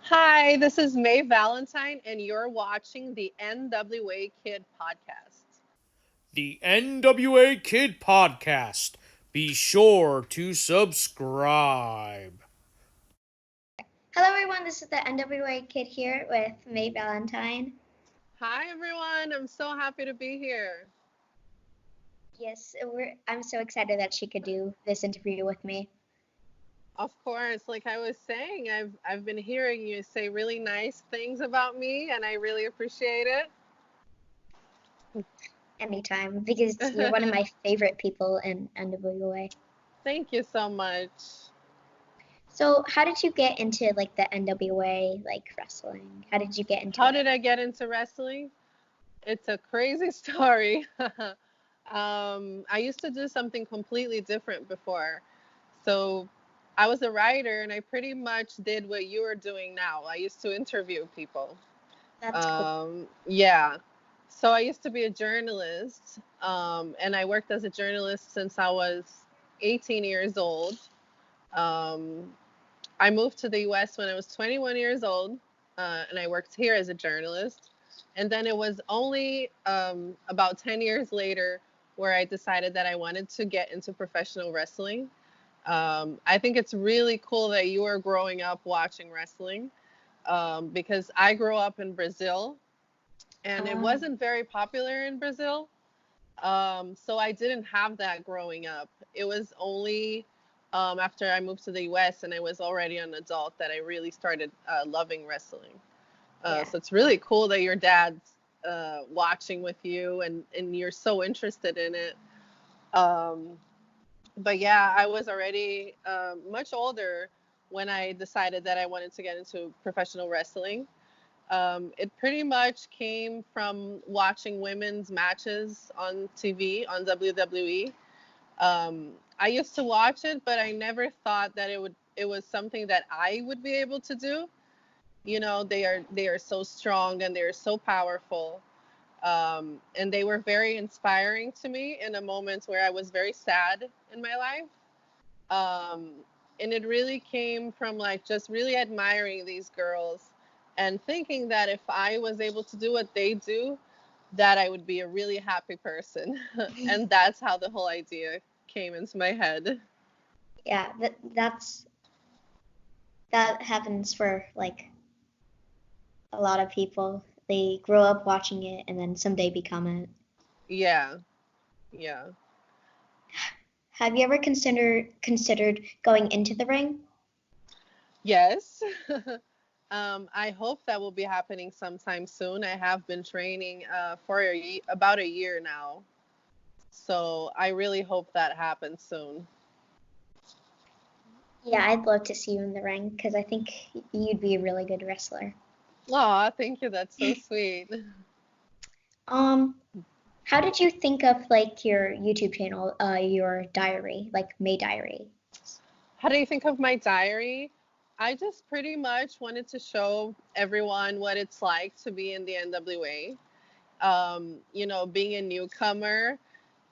Hi, this is May Valentine, and you're watching the NWA Kid podcast. The NWA Kid Podcast. Be sure to subscribe. Hello, everyone. This is the NWA Kid here with May Valentine. Hi, everyone. I'm so happy to be here. Yes, I'm so excited that she could do this interview with me. Of course, like I was saying, I've been hearing you say really nice things about me, and I really appreciate Anytime, because you're one of it. my favorite people in NWA. Thank you so much. So, how did you get into like the NWA, like wrestling? How did you get into How it? did I get into wrestling? It's a crazy story. I used to do something completely different before. So I was a writer and I pretty much did what you are doing now. I used to interview people. That's cool. Yeah. So I used to be a journalist, and I worked as a journalist since I was 18 years old. Um, I moved to the US when I was 21 years old, and I worked here as a journalist. And then it was only about 10 years later where I decided that I wanted to get into professional wrestling. I think it's really cool that you are growing up watching wrestling, because I grew up in Brazil and it Um, wasn't very popular in Brazil. So I didn't have that growing up. It was only after I moved to the US and I was already an adult that I really started loving wrestling. yeah, So it's really cool that your dad's watching with you and you're so interested in it. Um, but yeah, I was already much older when I decided that I wanted to get into professional wrestling. It pretty much came from watching women's matches on TV on WWE. I used to watch it, but I never thought that it was something that I would be able to do. You know, they are so strong and they're so powerful. And they were very inspiring to me in a moment where I was very sad in my life. And it really came from like just really admiring these girls and thinking that if I was able to do what they do, that I would be a really happy person. And that's how the whole idea came into my head. yeah. That happens for like a lot of people. They grow up watching it and then someday become it. Yeah, yeah. Have you ever considered going into the ring? Yes. I hope that will be happening sometime soon. I have been training for about a year now. So I really hope that happens soon. Yeah, I'd love to see you in the ring because I think you'd be a really good wrestler. Aw, thank you. That's so sweet. Um, how did you think of like your YouTube channel, your diary, like May Diary? How do you think of my diary? I just pretty much wanted to show everyone what it's like to be in the NWA. Being a newcomer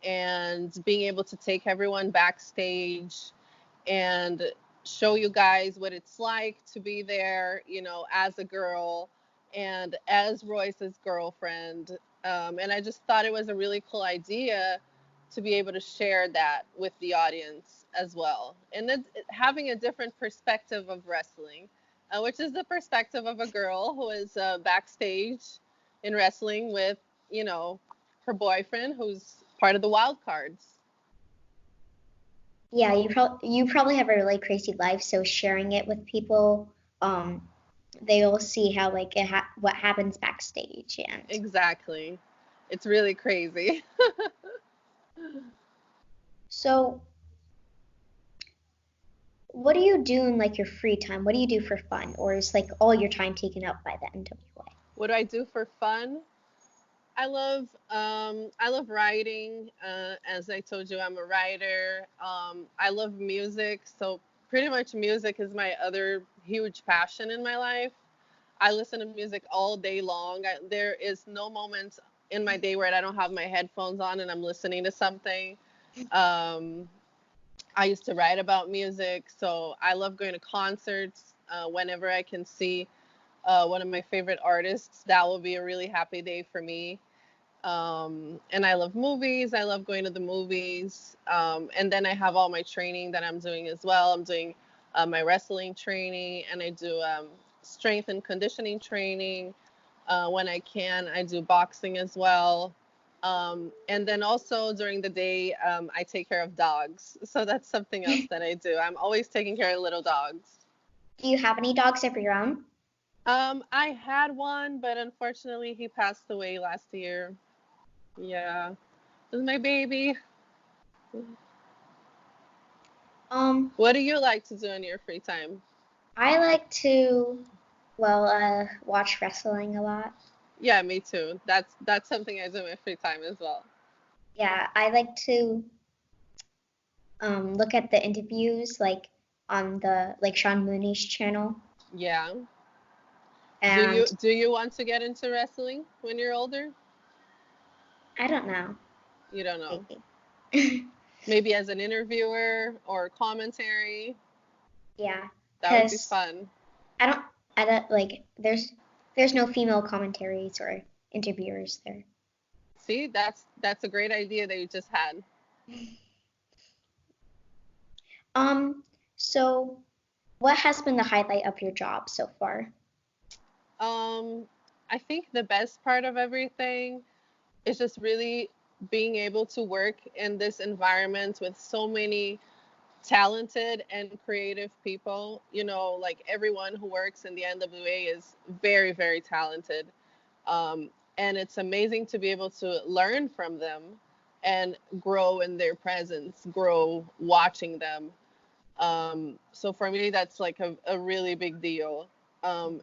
and being able to take everyone backstage and show you guys what it's like to be there, as a girl and as Royce's girlfriend. And I just thought it was a really cool idea to be able to share that with the audience as well. And then having a different perspective of wrestling, which is the perspective of a girl who is backstage in wrestling with, you know, her boyfriend who's part of the wild cards. Yeah, you probably have a really crazy life, so sharing it with people, they'll see how like what happens backstage and Exactly. It's really crazy. so what do you do in like your free time? What do you do for fun? Or is like all your time taken up by the NWA? What do I do for fun? I love writing. As I told you, I'm a writer. I love music, so pretty much music is my other huge passion in my life. I listen to music all day long. There is no moment in my day where I don't have my headphones on and I'm listening to something. Um, I used to write about music, so I love going to concerts whenever I can see. one of my favorite artists, that will be a really happy day for me. And I love movies. I love going to the movies. And then I have all my training that I'm doing as well. I'm doing my wrestling training, and I do strength and conditioning training. When I can, I do boxing as well. And then also during the day, I take care of dogs. So that's something else that I do. I'm always taking care of little dogs. Do you have any dogs of your own? I had one, but unfortunately he passed away last year. Yeah, it was my baby. What do you like to do in your free time? I like to, well, watch wrestling a lot. Yeah, me too. That's something I do in my free time as well. Yeah, I like to look at the interviews like on the like Sean Mooney's channel, Yeah. and Do you want to get into wrestling when you're older? I don't know, You don't know. maybe. Maybe as an interviewer or commentary. Yeah, That would be because fun. I don't, I don't like there's no female commentaries or interviewers there. See, that's a great idea that you just had. Um, so what has been the highlight of your job so far? Um, I think the best part of everything is just really being able to work in this environment with so many talented and creative people. You know, like everyone who works in the NWA is very, very talented. And it's amazing to be able to learn from them and grow in their presence, grow watching them. So for me, that's like a really big deal.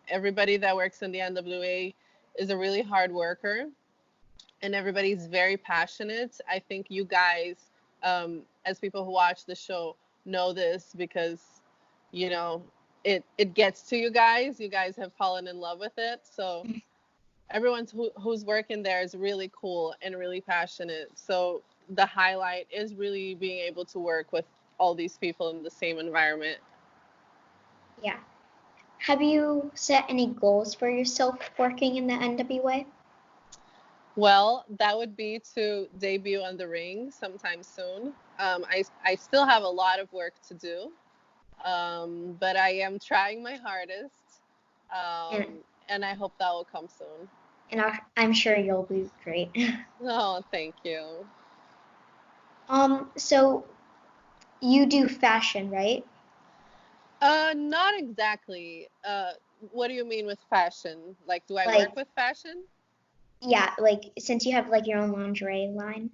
Everybody that works in the NWA is a really hard worker, and everybody's very passionate. I think you guys, as people who watch the show, know this because, you know, it gets to you guys. You guys have fallen in love with it. So everyone who's working there is really cool and really passionate. So the highlight is really being able to work with all these people in the same environment. Yeah. Have you set any goals for yourself working in the NWA? Well, that would be to debut on the ring sometime soon. I still have a lot of work to do, but I am trying my hardest, And and I hope that will come soon. I'm sure you'll be great. Oh, thank you. So you do fashion, right? Not exactly. What do you mean with fashion? Like, do I Like, work with fashion? yeah, like since you have like your own lingerie line.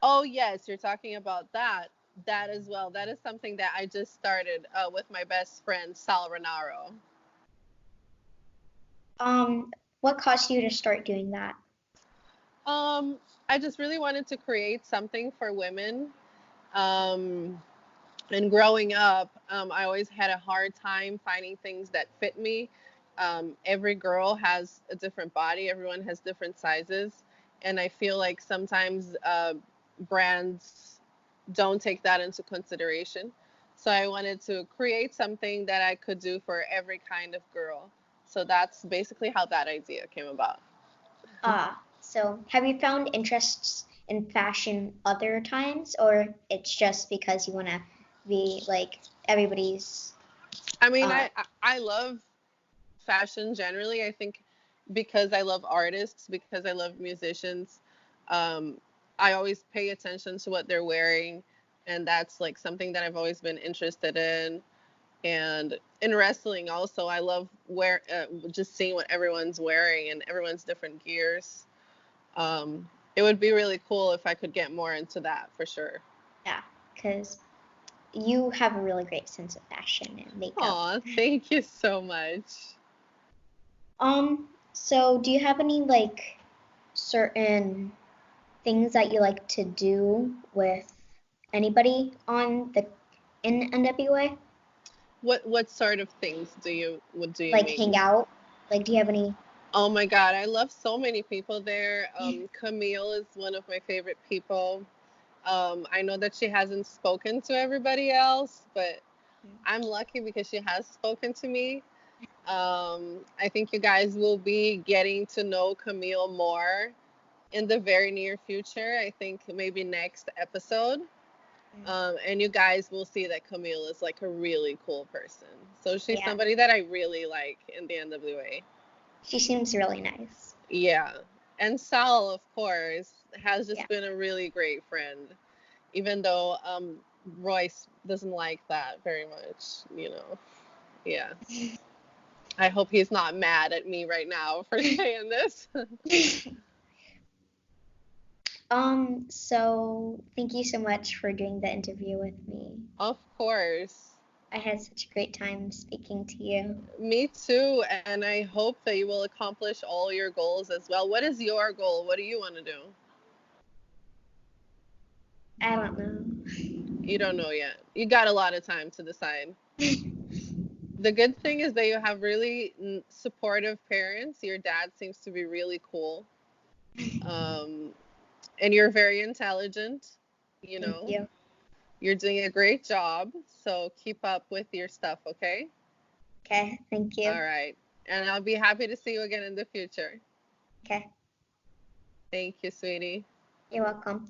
Oh, yes, you're talking about that. That as well. That is something that I just started with my best friend, Sal Renaro. Um, what caused you to start doing that? Um, I just really wanted to create something for women. Um, and growing up, I always had a hard time finding things that fit me. Every girl has a different body, everyone has different sizes. And I feel like sometimes brands don't take that into consideration. So I wanted to create something that I could do for every kind of girl. So that's basically how that idea came about. So have you found interests in fashion other times, or it's just because you want to be like everybody's? I mean, Uh, I love fashion generally. I think because I love artists, because I love musicians, um, I always pay attention to what they're wearing, and that's like something that I've always been interested in. And in wrestling, also, I love just seeing what everyone's wearing and everyone's different gears. It would be really cool if I could get more into that for sure. yeah, because you have a really great sense of fashion and makeup. Aw, thank you so much. So do you have any like certain things that you like to do with anybody on the in NWA? What sort of things do you Like mean? hang out? Like do you have any? Oh my God, I love so many people there. Camille is one of my favorite people. I know that she hasn't spoken to everybody else, but I'm lucky because she has spoken to me. I think you guys will be getting to know Camille more in the very near future. I think maybe next episode. And you guys will see that Camille is like a really cool person. So she's Yeah. somebody that I really like in the NWA. She seems really nice. Yeah. And Sal, of course, has just Yeah. been a really great friend, even though Royce doesn't like that very much. Yeah. I hope he's not mad at me right now for saying this. So thank you so much for doing the interview with me. Of course. I had such a great time speaking to you. Me too. And I hope that you will accomplish all your goals as well. What is your goal? What do you want to do? I don't know. You don't know yet. You got a lot of time to decide. The good thing is that you have really supportive parents. Your dad seems to be really cool. Um, and you're very intelligent. You Thank know, you. you're doing a great job. So keep up with your stuff, okay? Okay, thank you. All right. And I'll be happy to see you again in the future. Okay, Thank you, sweetie. you're welcome.